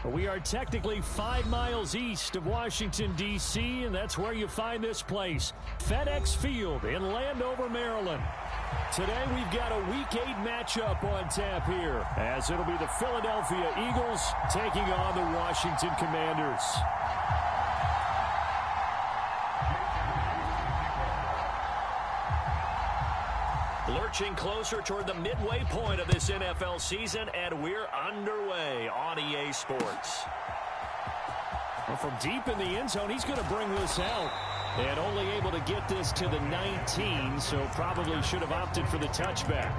We are technically 5 miles east of Washington, D.C., and that's where you find this place, FedEx Field in Landover, Maryland. Today we've got a Week 8 matchup on tap here, as it'll be the Philadelphia Eagles taking on the Washington Commanders. Lurching closer toward the midway point of this NFL season, and we're underway on EA Sports. Well, from deep in the end zone, he's going to bring this out. And only able to get this to the 19, so probably should have opted for the touchback.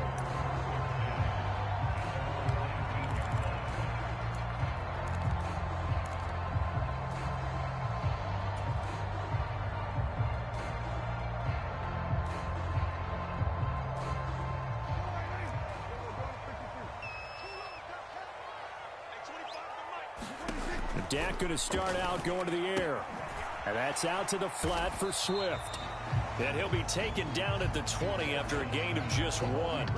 Dak going to start out going to the air. And that's out to the flat for Swift. And he'll be taken down at the 20 after a gain of just 1.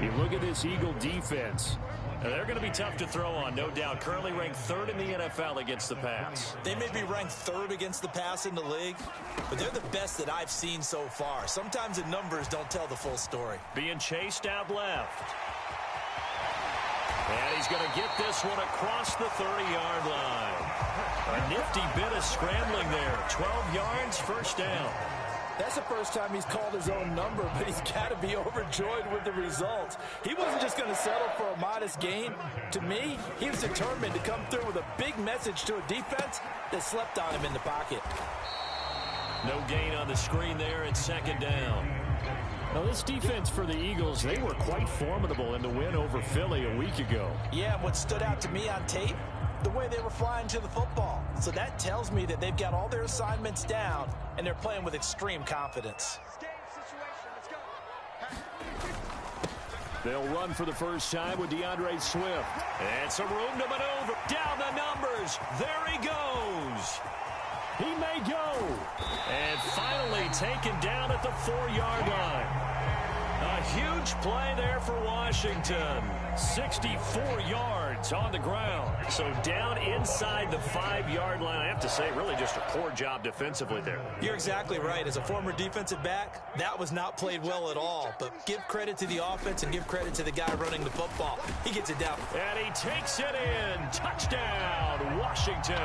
You look at this Eagle defense. Now, they're going to be tough to throw on, no doubt. Currently ranked 3rd in the NFL against the pass. They may be ranked 3rd against the pass in the league, but they're the best that I've seen so far. Sometimes the numbers don't tell the full story. Being chased out left. And he's going to get this one across the 30-yard line. A nifty bit of scrambling there. 12 yards, first down. That's the first time he's called his own number, but he's got to be overjoyed with the results. He wasn't just going to settle for a modest gain. To me, he was determined to come through with a big message to a defense that slept on him in the pocket. No gain on the screen there at 2nd down. Now, this defense for the Eagles, they were quite formidable in the win over Philly a week ago. Yeah, what stood out to me on tape, the way they were flying to the football. So that tells me that they've got all their assignments down, and they're playing with extreme confidence. They'll run for the first time with DeAndre Swift. And some room to maneuver. Down the numbers. There he goes. He may go. And finally taken down at the 4-yard line. A huge play there for Washington. 64 yards on the ground. So down inside the 5-yard line. I have to say, really just a poor job defensively there. You're exactly right. As a former defensive back, that was not played well at all. But give credit to the offense and give credit to the guy running the football. He gets it down. And he takes it in. Touchdown, Washington.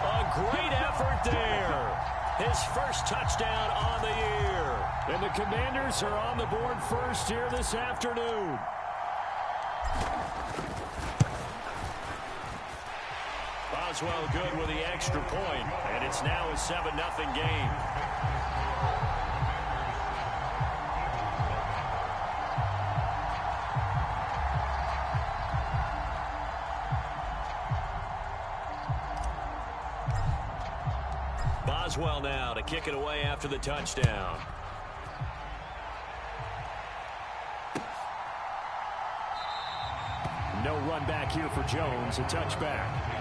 A great effort there. His first touchdown on the year. And the Commanders are on the board first here this afternoon. Boswell good with the extra point, and it's now a 7-0 game. Boswell now to kick it away after the touchdown. No run back here for Jones, a touchback.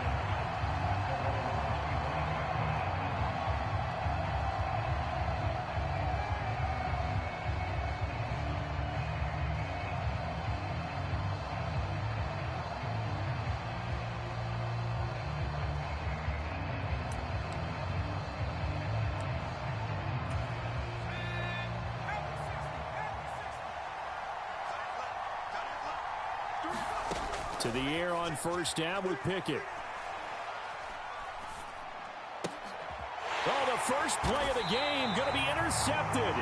To the air on first down with Pickett. Oh, the first play of the game going to be intercepted.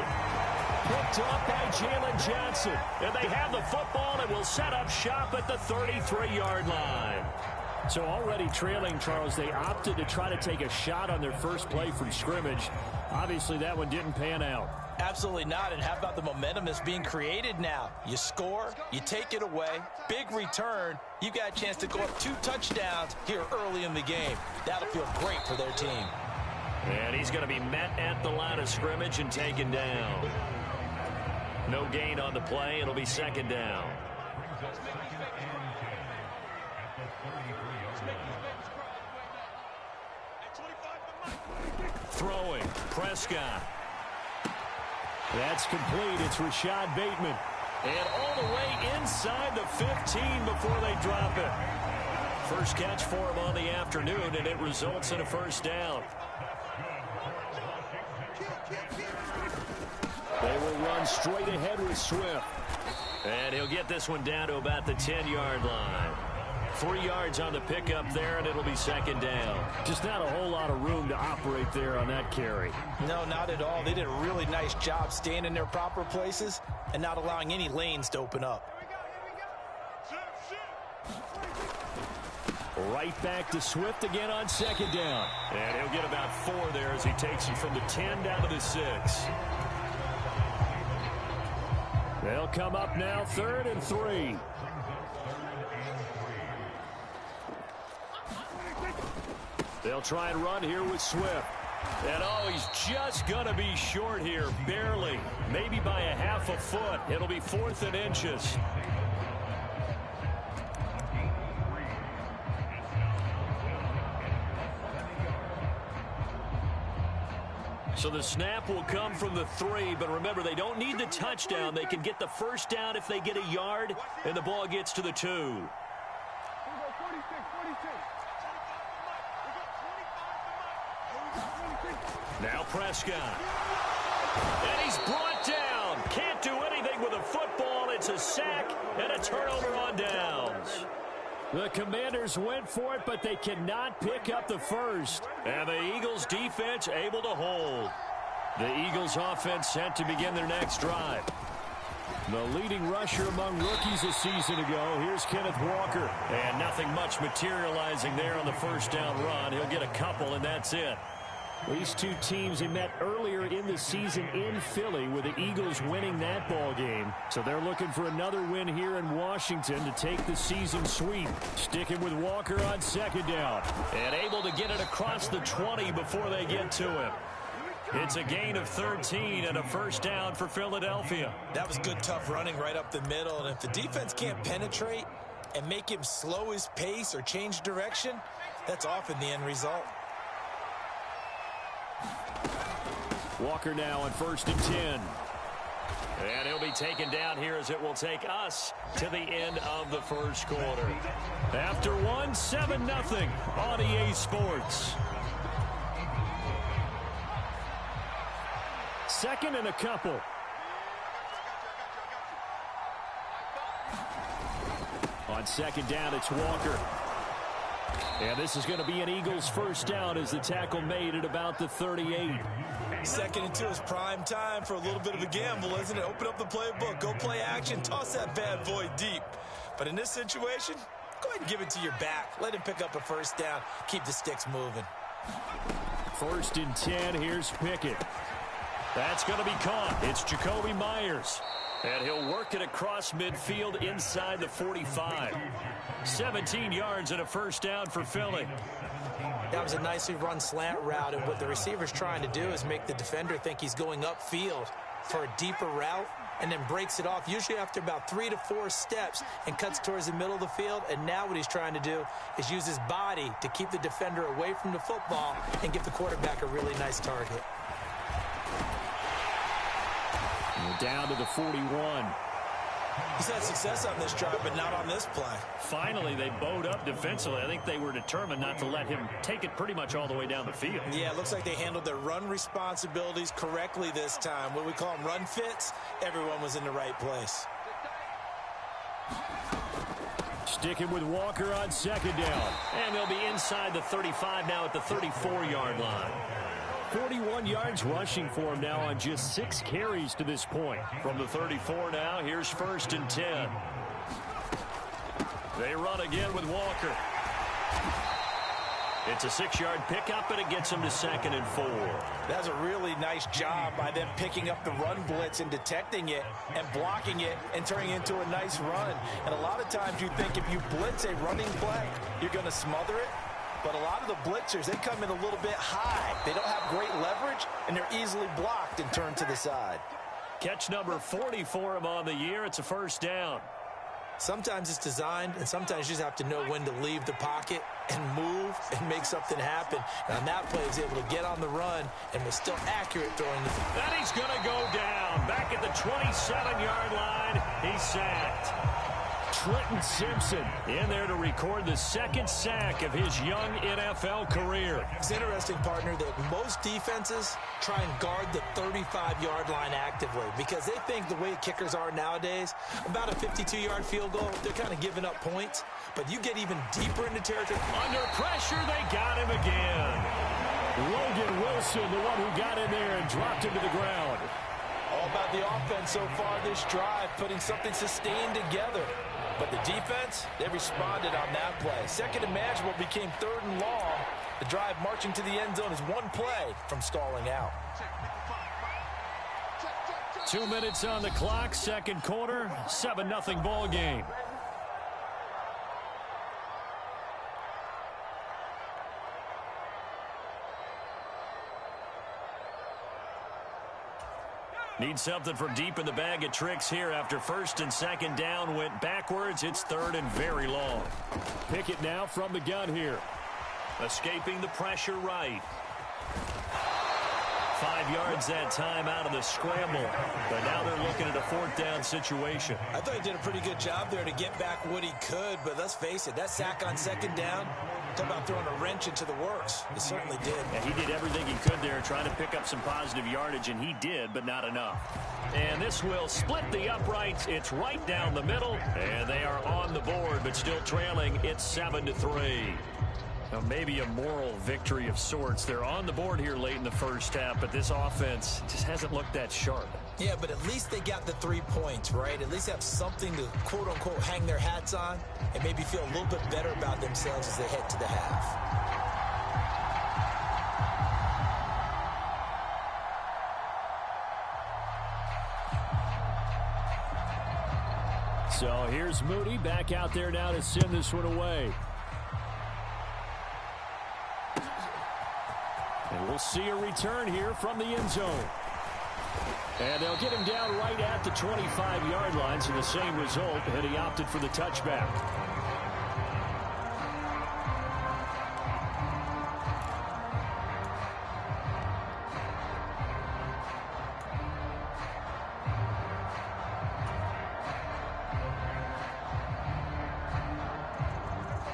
Picked up by Jalen Johnson. And they have the football and will set up shop at the 33-yard line. So already trailing, Charles, they opted to try to take a shot on their first play from scrimmage. Obviously, that one didn't pan out. Absolutely not. And how about the momentum that's being created now? You score, you take it away, big return. You got a chance to go up 2 touchdowns here early in the game. That'll feel great for their team. And he's going to be met at the line of scrimmage and taken down. No gain on the play. It'll be 2nd down. Throwing, Prescott. That's complete. It's Rashad Bateman. And all the way inside the 15 before they drop it. First catch for him on the afternoon, and it results in a first down. They will run straight ahead with Swift. And he'll get this one down to about the 10-yard line. 3 yards on the pickup there, and it'll be second down. Just not a whole lot of room to operate there on that carry. No, not at all. They did a really nice job staying in their proper places and not allowing any lanes to open up. Right back to Swift again on second down. And he'll get about 4 there as he takes it from the 10 down to the 6. They'll come up now 3rd and 3. They'll try and run here with Swift. And oh, he's just going to be short here, barely. Maybe by a half a foot. It'll be 4th and inches. So the snap will come from the 3, but remember, they don't need the touchdown. They can get the first down if they get a yard, and the ball gets to the 2. Now Prescott. And he's brought down. Can't do anything with a football. It's a sack and a turnover on downs. The Commanders went for it, but they cannot pick up the first. And the Eagles defense able to hold. The Eagles offense set to begin their next drive. The leading rusher among rookies a season ago. Here's Kenneth Walker. And nothing much materializing there on the first down run. He'll get a couple, and that's it. These two teams had met earlier in the season in Philly with the Eagles winning that ball game. So they're looking for another win here in Washington to take the season sweep. Sticking with Walker on second down. And able to get it across the 20 before they get to him. It's a gain of 13 and a first down for Philadelphia. That was good, tough running right up the middle. And if the defense can't penetrate and make him slow his pace or change direction, that's often the end result. Walker now on 1st and 10. And he'll be taken down here as it will take us to the end of the first quarter. After 1, 7-0 on EA Sports. 2nd and a couple. On second down, it's Walker. And this is going to be an Eagles first down as the tackle made at about the 38. 2nd and 2 is prime time for a little bit of a gamble, isn't it? Open up the playbook, go play action, toss that bad boy deep. But in this situation, go ahead and give it to your back. Let him pick up a first down. Keep the sticks moving. 1st and 10, here's Pickett. That's going to be caught. It's Jacoby Myers. And he'll work it across midfield inside the 45. 17 yards and a first down for Philly. That was a nicely run slant route, and what the receiver's trying to do is make the defender think he's going upfield for a deeper route and then breaks it off, usually after about 3 to 4 steps, and cuts towards the middle of the field. And now what he's trying to do is use his body to keep the defender away from the football and give the quarterback a really nice target. We're down to the 41. He's had success on this drive, but not on this play. Finally, they bowed up defensively. I think they were determined not to let him take it pretty much all the way down the field. Yeah, it looks like they handled their run responsibilities correctly this time. What we call them run fits, everyone was in the right place. Sticking with Walker on second down. And they'll be inside the 35 now at the 34-yard line. 41 yards rushing for him now on just 6 carries to this point. From the 34 now, here's 1st and 10. They run again with Walker. It's a 6-yard pickup, and it gets them to 2nd and 4. That's a really nice job by them picking up the run blitz and detecting it and blocking it and turning it into a nice run. And a lot of times you think if you blitz a running play, you're going to smother it. But a lot of the blitzers, they come in a little bit high. They don't have great leverage, and they're easily blocked and turned to the side. Catch number 40 for him on the year. It's a first down. Sometimes it's designed, and sometimes you just have to know when to leave the pocket and move and make something happen. And on that play, he's able to get on the run and was still accurate throwing the ball. And he's going to go down. Back at the 27-yard line, he's sacked. Trenton Simpson in there to record the second sack of his young NFL career. It's interesting, partner, that most defenses try and guard the 35-yard line actively because they think the way kickers are nowadays, about a 52-yard field goal, they're kind of giving up points. But you get even deeper into territory. Under pressure, they got him again. Logan Wilson, the one who got in there and dropped him to the ground. All about the offense so far this drive, putting something sustained together. But the defense, they responded on that play. Second and manageable became third and long. The drive marching to the end zone is one play from stalling out. 2 minutes on the clock, second quarter, 7-0 ball game. Need something from deep in the bag of tricks here after first and second down went backwards. It's third and very long. Pickett now from the gun here. Escaping the pressure right. 5 yards that time out of the scramble. But now they're looking at a fourth down situation. I thought he did a pretty good job there to get back what he could. But let's face it, that sack on second down, talk about throwing a wrench into the works. It certainly did. Yeah, he did everything he could there trying to pick up some positive yardage, and he did, but not enough. And this will split the uprights. It's right down the middle, and they are on the board, but still trailing. It's 7-3. Now, maybe a moral victory of sorts. They're on the board here late in the first half, but this offense just hasn't looked that sharp. Yeah, but at least they got the 3 points, right? At least have something to, quote-unquote, hang their hats on and maybe feel a little bit better about themselves as they head to the half. So here's Moody back out there now to send this one away. And we'll see a return here from the end zone. And they'll get him down right at the 25-yard line, so the same result, and he opted for the touchback.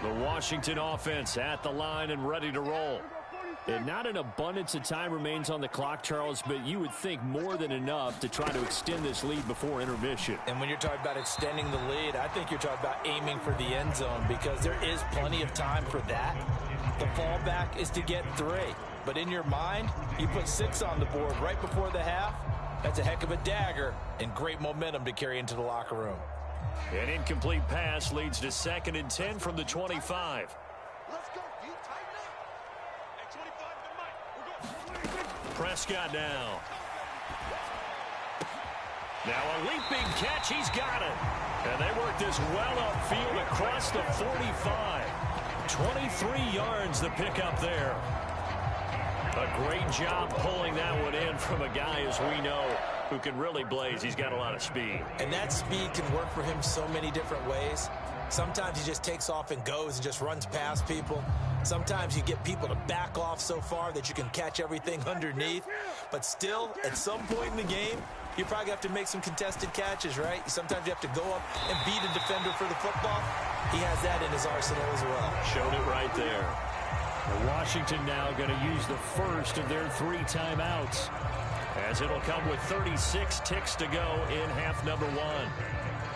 The Washington offense at the line and ready to roll. And not an abundance of time remains on the clock, Charles, but you would think more than enough to try to extend this lead before intermission. And when you're talking about extending the lead, I think you're talking about aiming for the end zone because there is plenty of time for that. The fallback is to get 3. But in your mind, you put 6 on the board right before the half. That's a heck of a dagger and great momentum to carry into the locker room. An incomplete pass leads to 2nd and 10 from the 25. Prescott now. Now a leaping catch. He's got it. And they work this well upfield across the 45. 23 yards the pickup there. A great job pulling that one in from a guy, as we know, who can really blaze. He's got a lot of speed. And that speed can work for him so many different ways. Sometimes he just takes off and goes and just runs past people. Sometimes you get people to back off so far that you can catch everything underneath. But still, at some point in the game, you probably have to make some contested catches, right? Sometimes you have to go up and beat a defender for the football. He has that in his arsenal as well. Showed it right there. Washington now going to use the first of their 3 timeouts, as it'll come with 36 ticks to go in half number 1.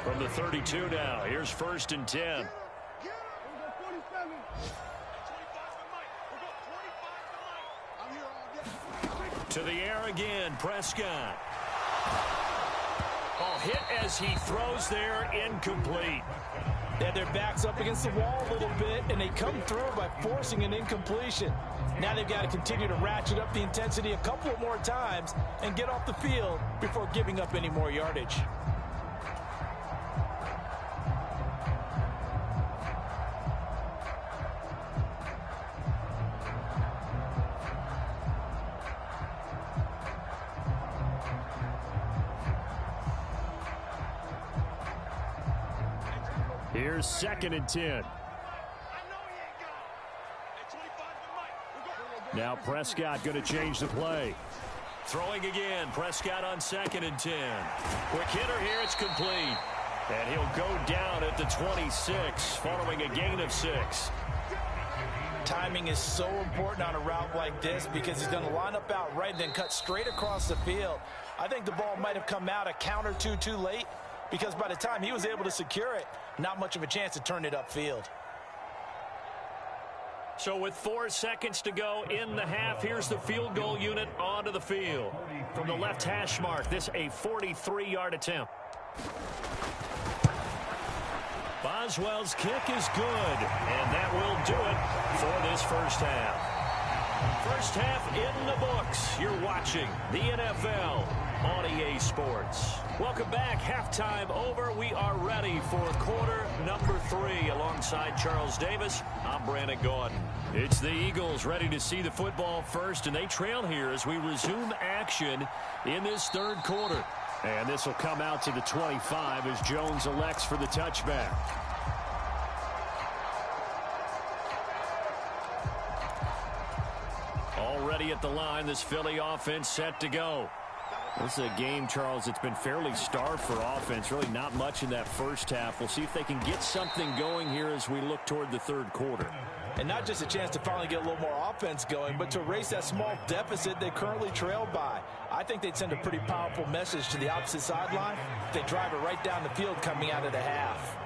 From the 32 now, here's 1st and 10. To the air again, Prescott. Oh, hit as he throws there, incomplete. They had their backs up against the wall a little bit, and they come through by forcing an incompletion. Now they've got to continue to ratchet up the intensity a couple of more times and get off the field before giving up any more yardage. Here's 2nd and 10. Now Prescott going to change the play. Throwing again. Prescott on 2nd and 10. Quick hitter here. It's complete. And he'll go down at the 26 following a gain of 6. Timing is so important on a route like this because he's going to line up out right and then cut straight across the field. I think the ball might have come out a count or two too late because by the time he was able to secure it, not much of a chance to turn it upfield. So with 4 seconds to go in the half, here's the field goal unit onto the field. From the left hash mark, this a 43-yard attempt. Boswell's kick is good, and that will do it for this first half. First half in the books. You're watching the NFL on EA Sports. Welcome back. Halftime over. We are ready for quarter number 3. Alongside Charles Davis, I'm Brandon Gaudin. It's the Eagles ready to see the football first, and they trail here as we resume action in this third quarter. And this will come out to the 25 as Jones elects for the touchback. Already at the line, this Philly offense set to go. This is a game, Charles, it's been fairly starved for offense. Really not much in that first half. We'll see if they can get something going here as we look toward the third quarter. And not just a chance to finally get a little more offense going, but to erase that small deficit they currently trail by. I think they'd send a pretty powerful message to the opposite sideline if they drive it right down the field coming out of the half.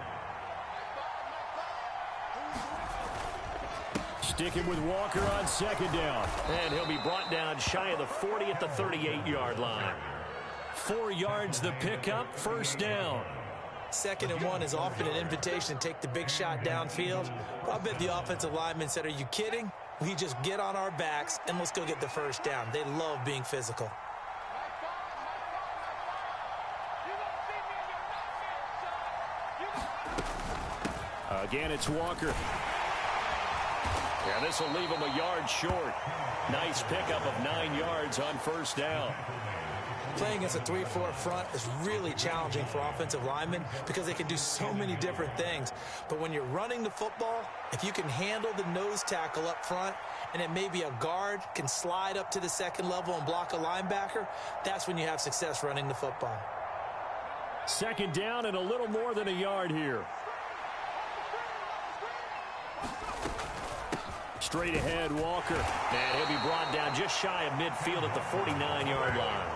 Sticking with Walker on second down. And he'll be brought down shy of the 40 at the 38-yard line. 4 yards the pickup, first down. 2nd and 1 is often an invitation to take the big shot downfield. I bet the offensive lineman said, are you kidding? We just get on our backs and let's go get the first down. They love being physical. Again, it's Walker. Yeah, this will leave him a yard short. Nice pickup of 9 yards on first down. Playing against a 3-4 front is really challenging for offensive linemen because they can do so many different things. But when you're running the football, if you can handle the nose tackle up front and it may be a guard can slide up to the second level and block a linebacker, that's when you have success running the football. Second down and a little more than a yard here. Straight ahead, Walker. And he'll be brought down just shy of midfield at the 49-yard line.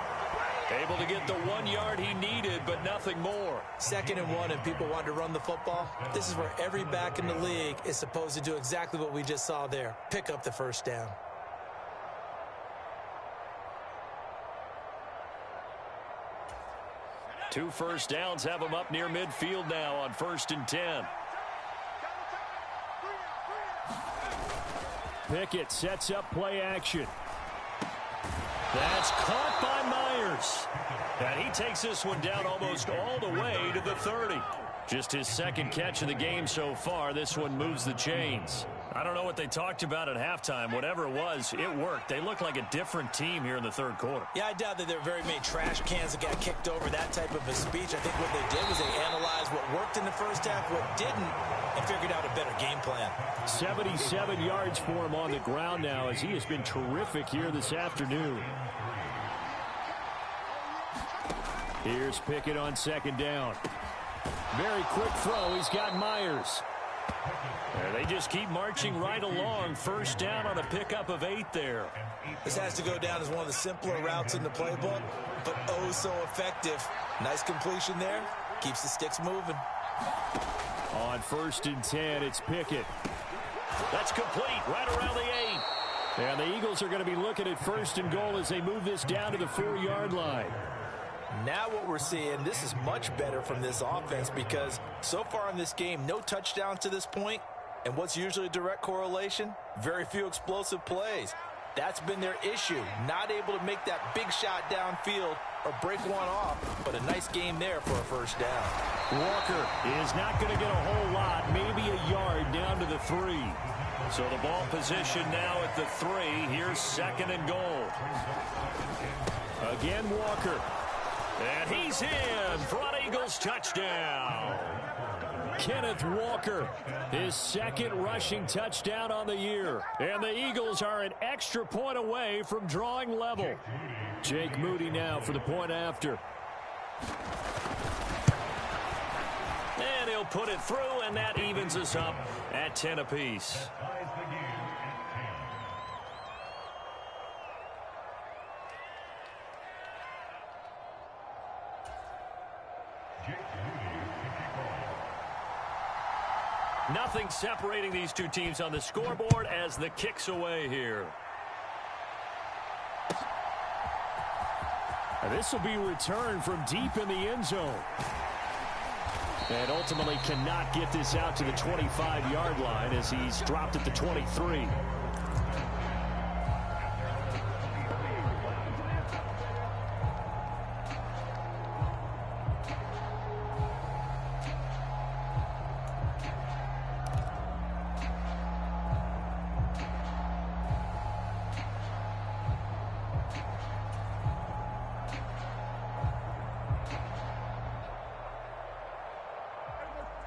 Able to get the 1 yard he needed, but nothing more. 2nd and 1, and people want to run the football. This is where every back in the league is supposed to do exactly what we just saw there. Pick up the first down. Two first downs have him up near midfield now on 1st and 10. Pickett sets up play action. That's caught by Myers. And he takes this one down almost all the way to the 30. Just his 2nd catch of the game so far. This one moves the chains. I don't know what they talked about at halftime. Whatever it was, it worked. They look like a different team here in the third quarter. Yeah, I doubt that there were very many trash cans that got kicked over, that type of a speech. I think what they did was they analyzed what worked in the first half, what didn't, and figured out a better game plan. 77 yards for him on the ground now as he has been terrific here this afternoon. Here's Pickett on 2nd down. Very quick throw. He's got Myers. They just keep marching right along. First down on a pickup of 8 there. This has to go down as one of the simpler routes in the playbook, but oh so effective. Nice completion there. Keeps the sticks moving. On 1st and 10, it's Pickett. That's complete right around the 8. And the Eagles are going to be looking at 1st and goal as they move this down to the 4-yard line. Now what we're seeing, this is much better from this offense because so far in this game, no touchdowns to this point. And what's usually a direct correlation? Very few explosive plays. That's been their issue. Not able to make that big shot downfield or break one off. But a nice game there for a first down. Walker is not going to get a whole lot. Maybe a yard down to the 3. So the ball position now at the 3. Here's 2nd and goal. Again, Walker. And he's in for an Eagles touchdown. Kenneth Walker, his 2nd rushing touchdown on the year. And the Eagles are an extra point away from drawing level. Jake Moody now for the point after. he'll put it through, and that evens us up at 10 apiece. Nothing separating these two teams on the scoreboard as the kick's away here. This will be returned from deep in the end zone. And ultimately cannot get this out to the 25-yard line as he's dropped at the 23.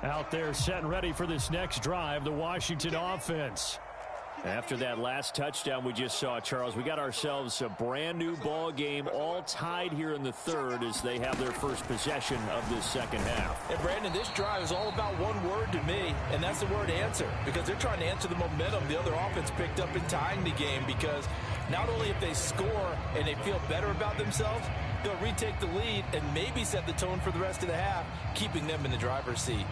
Out there set and ready for this next drive, the Washington offense. After that last touchdown we just saw, Charles, we got ourselves a brand new ball game, all tied here in the third as they have their first possession of this second half. And Brandon, this drive is all about one word to me, and that's the word answer, because they're trying to answer the momentum the other offense picked up in tying the game, because not only if they score and they feel better about themselves, they'll retake the lead and maybe set the tone for the rest of the half, keeping them in the driver's seat.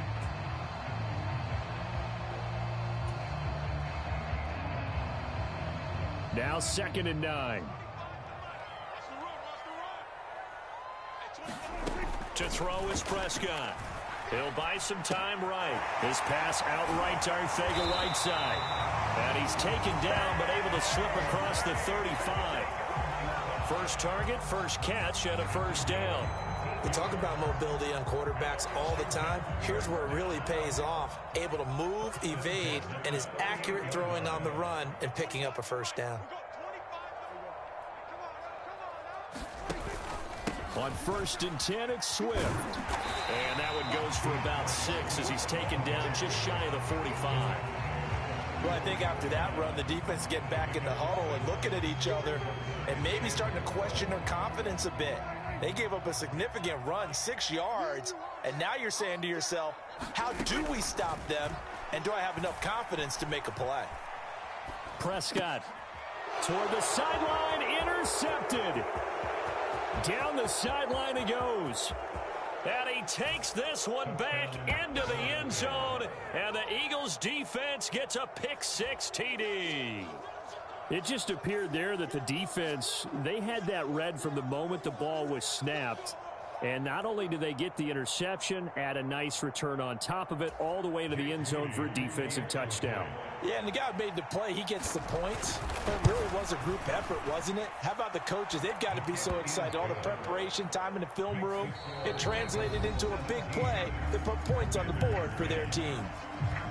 Now 2nd and 9. To throw is Prescott. He'll buy some time right. His pass outright to Arcega-Whiteside. And he's taken down but able to slip across the 35. First target, first catch, and a first down. We talk about mobility on quarterbacks all the time. Here's where it really pays off. Able to move, evade, and is accurate throwing on the run and picking up a first down. On 1st and 10, it's Swift. And that one goes for about 6 as he's taken down just shy of the 45. Well, I think after that run, the defense getting back in the huddle and looking at each other and maybe starting to question their confidence a bit. They gave up a significant run, 6 yards, and now you're saying to yourself, how do we stop them, and do I have enough confidence to make a play? Prescott toward the sideline, intercepted. Down the sideline he goes. And he takes this one back into the end zone, and the Eagles defense gets a pick-6 TD. It just appeared there that the defense, they had that read from the moment the ball was snapped. And not only did they get the interception, add a nice return on top of it, all the way to the end zone for a defensive touchdown. Yeah, and the guy who made the play, he gets the points. But it really was a group effort, wasn't it? How about the coaches? They've got to be so excited. All the preparation time in the film room, it translated into a big play that put points on the board for their team.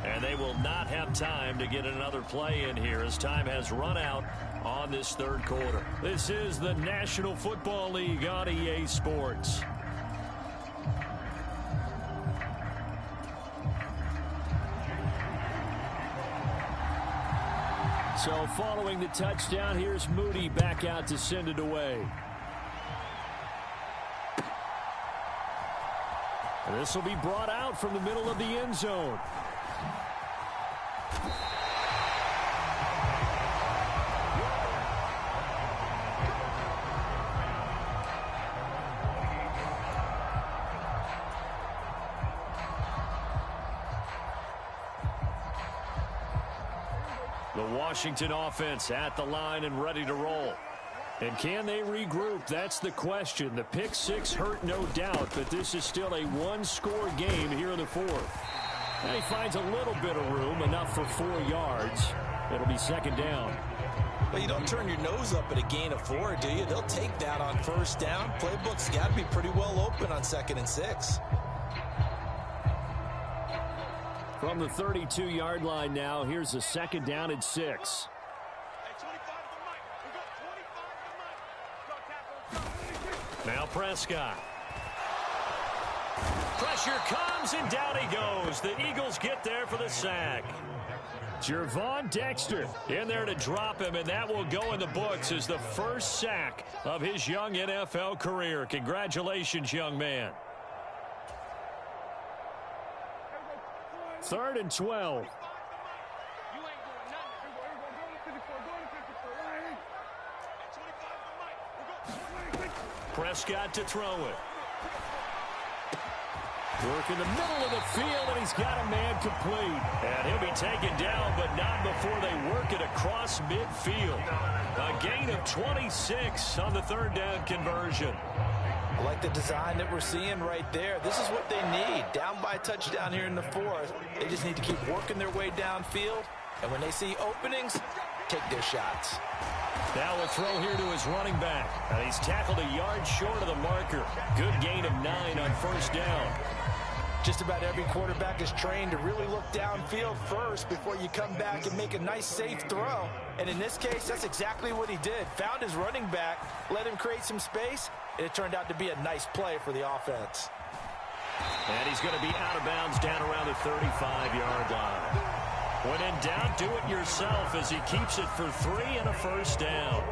And they will not have time to get another play in here as time has run out on this third quarter. This is the National Football League on EA Sports. So following the touchdown, here's Moody back out to send it away. And this will be brought out from the middle of the end zone. The Washington offense at the line and ready to roll. And can they regroup? That's the question. The pick-6 hurt, no doubt, but this is still a one-score game here in the fourth. And he finds a little bit of room, enough for 4 yards. It'll be 2nd down. But you don't turn your nose up at a gain of 4, do you? They'll take that on first down. Playbook's got to be pretty well open on 2nd and 6. From the 32-yard line now, here's a 2nd down and 6. Now Prescott. Pressure comes, and down he goes. The Eagles get there for the sack. Gervon Dexter in there to drop him, and that will go in the books as the first sack of his young NFL career. Congratulations, young man. 3rd and 12. Prescott to throw it. Work in the middle of the field, and he's got a man complete. And he'll be taken down, but not before they work it across midfield. A gain of 26 on the 3rd down conversion. I like the design that we're seeing right there. This is what they need. Down by a touchdown here in the 4th. They just need to keep working their way downfield. And when they see openings, take their shots. Now a throw here to his running back. And he's tackled a yard short of the marker. Good gain of 9 on 1st down. Just about every quarterback is trained to really look downfield first before you come back and make a nice, safe throw. And in this case, that's exactly what he did. Found his running back, let him create some space, and it turned out to be a nice play for the offense. And he's going to be out of bounds down around the 35-yard line. When in doubt, do it yourself as he keeps it for 3 and a 1st down.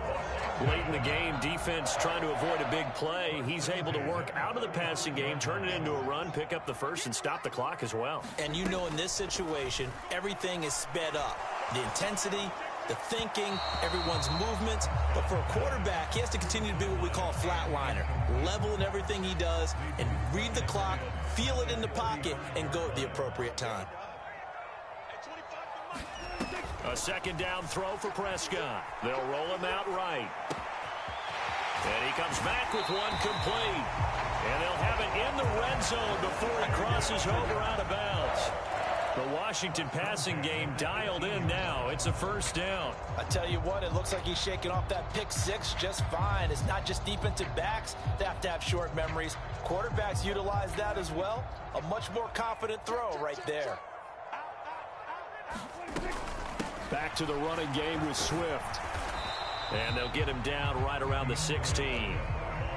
Late in the game, defense trying to avoid a big play. He's able to work out of the passing game, turn it into a run, pick up the 1st, and stop the clock as well. And you know in this situation, everything is sped up. The intensity, the thinking, everyone's movements. But for a quarterback, he has to continue to be what we call a flatliner. Level in everything he does and read the clock, feel it in the pocket, and go at the appropriate time. A 2nd down throw for Prescott. They'll roll him out right. And he comes back with one complete. And they'll have it in the red zone before he crosses over out of bounds. The Washington passing game dialed in now. It's a 1st down. I tell you what, it looks like he's shaking off that pick 6 just fine. It's not just defensive backs that have to have short memories. Quarterbacks utilize that as well. A much more confident throw right there. Back to the running game with Swift. And they'll get him down right around the 16.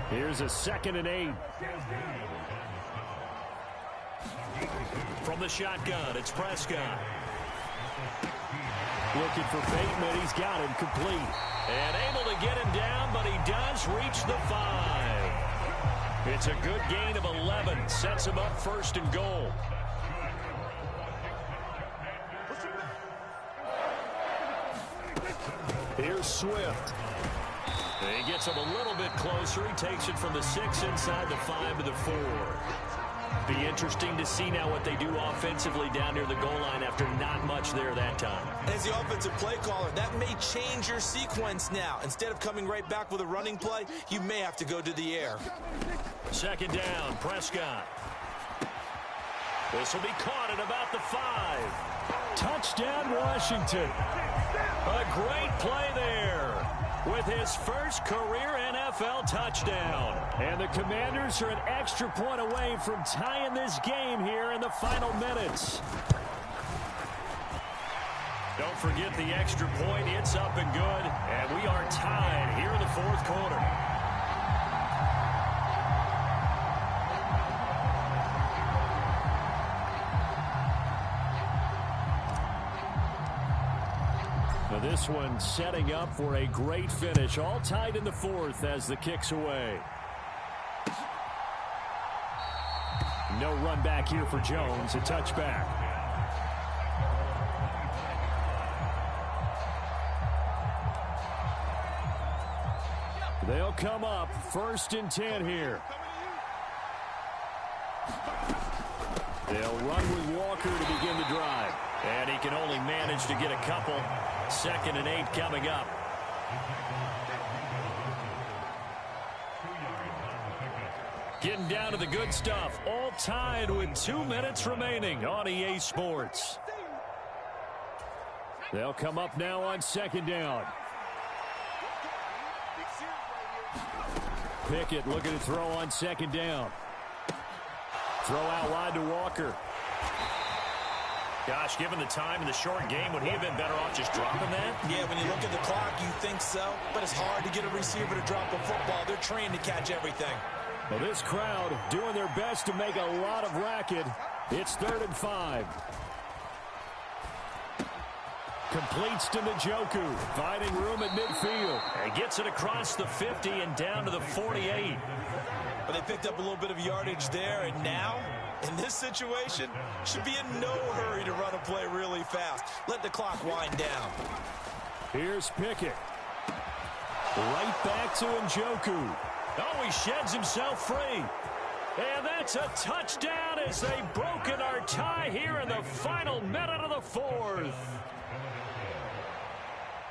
Here's a 2nd and 8. From the shotgun, it's Prescott. Looking for Bateman. He's got him complete. And able to get him down, but he does reach the 5. It's a good gain of 11. Sets him up 1st and goal. Here's Swift. He gets him a little bit closer. He takes it from the 6 inside the 5 to the 4. Be interesting to see now what they do offensively down near the goal line after not much there that time. As the offensive play caller, that may change your sequence now. Instead of coming right back with a running play, you may have to go to the air. 2nd down, Prescott. This will be caught at about the 5. Touchdown, Washington. A great play there with his first career NFL touchdown. And the Commanders are an extra point away from tying this game here in the final minutes. Don't forget the extra point. It's up and good. And we are tied here in the 4th quarter. This one setting up for a great finish. All tied in the 4th as the kick's away. No run back here for Jones. A touchback. They'll come up 1st and 10 here. They'll run with Walker to begin the drive. And he can only manage to get a couple. 2nd and 8 coming up. Getting down to the good stuff. All tied with 2 minutes remaining on EA Sports. They'll come up now on 2nd down. Pickett looking to throw on 2nd down. Throw out wide to Walker. Gosh, given the time in the short game, would he have been better off just dropping that? Yeah, when you look at the clock, you think so. But it's hard to get a receiver to drop a football. They're trained to catch everything. Well, this crowd doing their best to make a lot of racket. It's 3rd and 5. Completes to Njoku. Finding room at midfield. And gets it across the 50 and down to the 48. But they picked up a little bit of yardage there, and now In this situation, should be in no hurry to run a play really fast. Let the clock wind down. Here's Pickett. Right back to Njoku. Oh, he sheds himself free. And that's a touchdown as they've broken our tie here in the final minute of the fourth.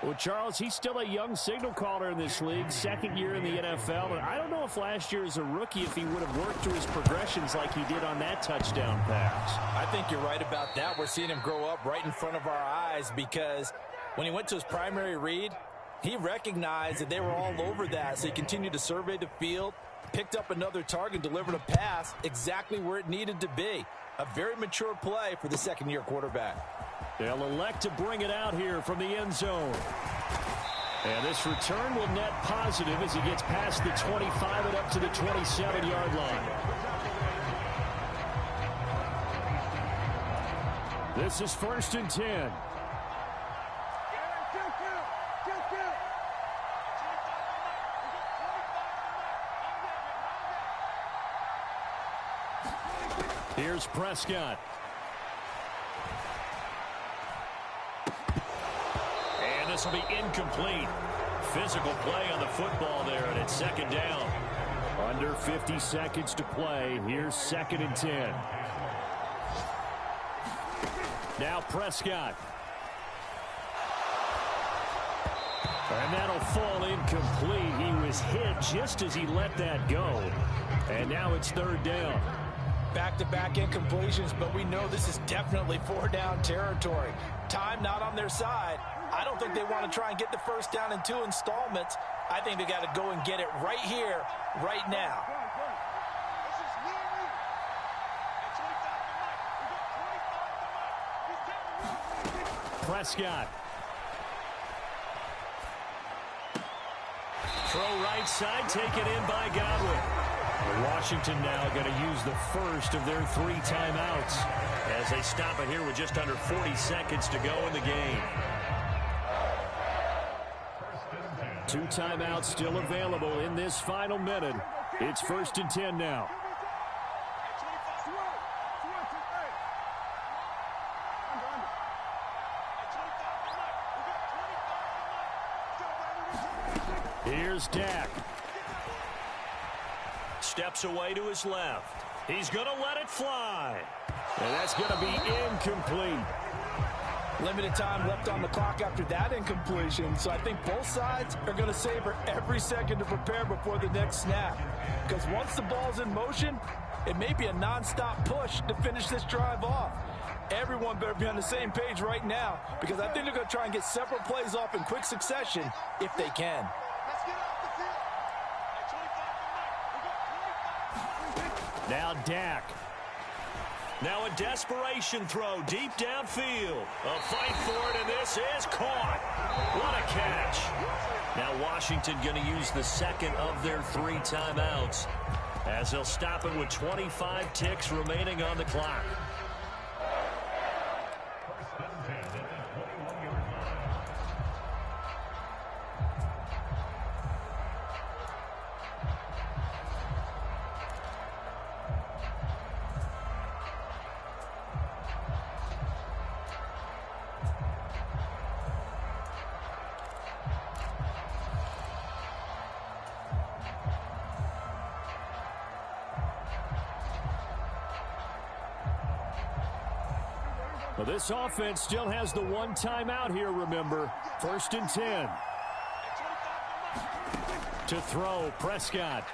Well, Charles, he's still a young signal caller in this league, second year in the NFL. And I don't know if last year as a rookie, if he would have worked through his progressions like he did on that touchdown pass. I think you're right about that. We're seeing him grow up right in front of our eyes because when he went to his primary read, he recognized that they were all over that. So he continued to survey the field, picked up another target, delivered a pass exactly where it needed to be. A very mature play for the second-year quarterback. They'll elect to bring it out here from the end zone. And this return will net positive as he gets past the 25 and up to the 27-yard line. This is 1st and 10. Here's Prescott. And this will be incomplete. Physical play on the football there, and it's second down. Under 50 seconds to play. Here's 2nd and 10. Now Prescott. And that'll fall incomplete. He was hit just as he let that go. And now it's 3rd down. Back-to-back incompletions, but we know this is definitely 4-down territory. Time not on their side. I don't think they want to try and get the first down in 2 installments. I think they got to go and get it right here, right now. Prescott. Throw right side, taken in by Godwin. Washington now going to use the first of their 3 timeouts as they stop it here with just under 40 seconds to go in the game. 2 timeouts still available in this final minute. It's 1st and 10 now. Here's Dak. Steps away to his left. He's going to let it fly. And that's going to be incomplete. Limited time left on the clock after that incompletion, so I think both sides are going to savor every second to prepare before the next snap. Because once the ball's in motion, it may be a nonstop push to finish this drive off. Everyone better be on the same page right now, because I think they're going to try and get several plays off in quick succession if they can. Now Dak. Now a desperation throw deep downfield. A fight for it, and this is caught. What a catch. Now Washington going to use the second of their 3 timeouts as they'll stop it with 25 ticks remaining on the clock. Well, this offense still has the 1 timeout here, remember. 1st and 10. To throw, Prescott.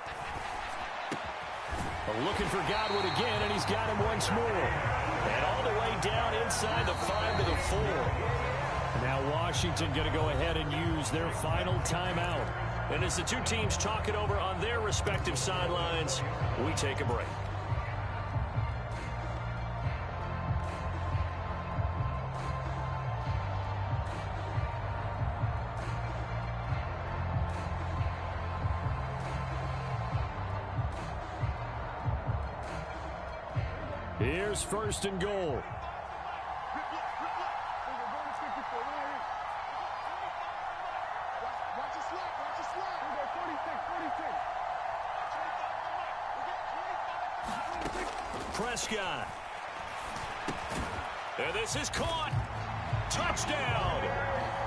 Looking for Godwin again, and he's got him once more. And all the way down inside the 5 to the 4. Now Washington going to go ahead and use their final timeout. And as the 2 teams talk it over on their respective sidelines, we take a break. Here's 1st and goal. Prescott. And this is caught. Touchdown.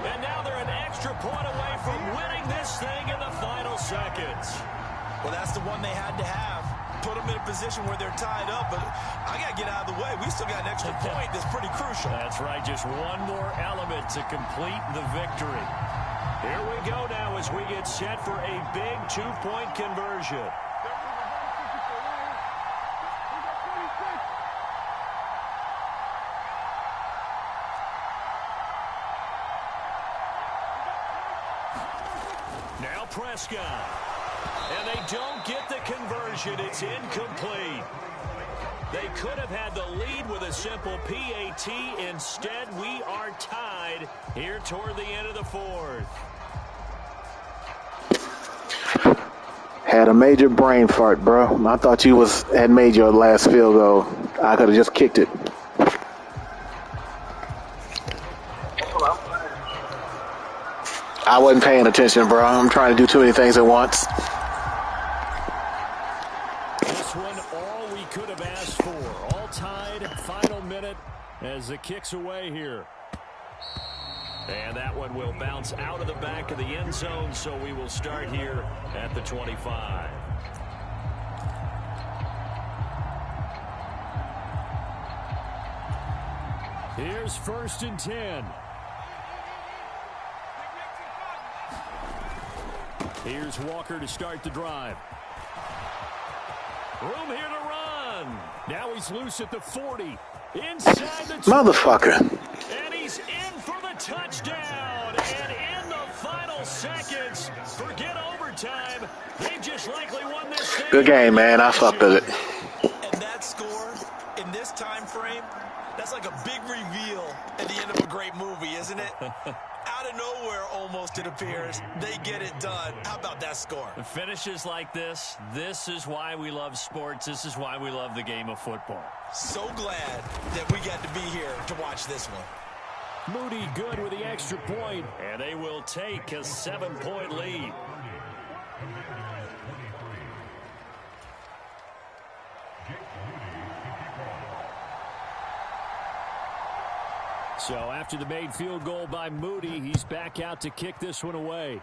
And now they're an extra point away from winning this thing in the final seconds. Well, that's the one they had to have. Put them in a position where they're tied up, but I got to get out of the way. We still got an extra point that's pretty crucial. That's right, just one more element to complete the victory. Here we go now as we get set for a big two-point conversion. Now Prescott. And they don't get the conversion. It's incomplete. They could have had the lead with a simple PAT. Instead, we are tied here toward the end of the fourth. Had a major brain fart, bro. I thought you had made your last field goal. I could have just kicked it. I wasn't paying attention, bro. I'm trying to do too many things at once. This one, all we could have asked for. All tied, final minute as the kick's away here. And that one will bounce out of the back of the end zone, so we will start here at the 25. Here's 1st and 10. Here's Walker to start the drive. Room here to run. Now he's loose at the 40. Inside the 20. Motherfucker. And he's in for the touchdown. And in the final seconds, forget overtime. They just likely won this thing. Good game, man. I fucked with it. And that score in this time frame, that's like a big reveal at the end of a great movie, isn't it? Out of nowhere, almost, it appears. They get it done. How about that score? The finishes like this is why we love sports. This is why we love the game of football. So glad that we got to be here to watch this one. Moody good with the extra point. And they will take a 7-point lead. So after the made field goal by Moody, he's back out to kick this one away.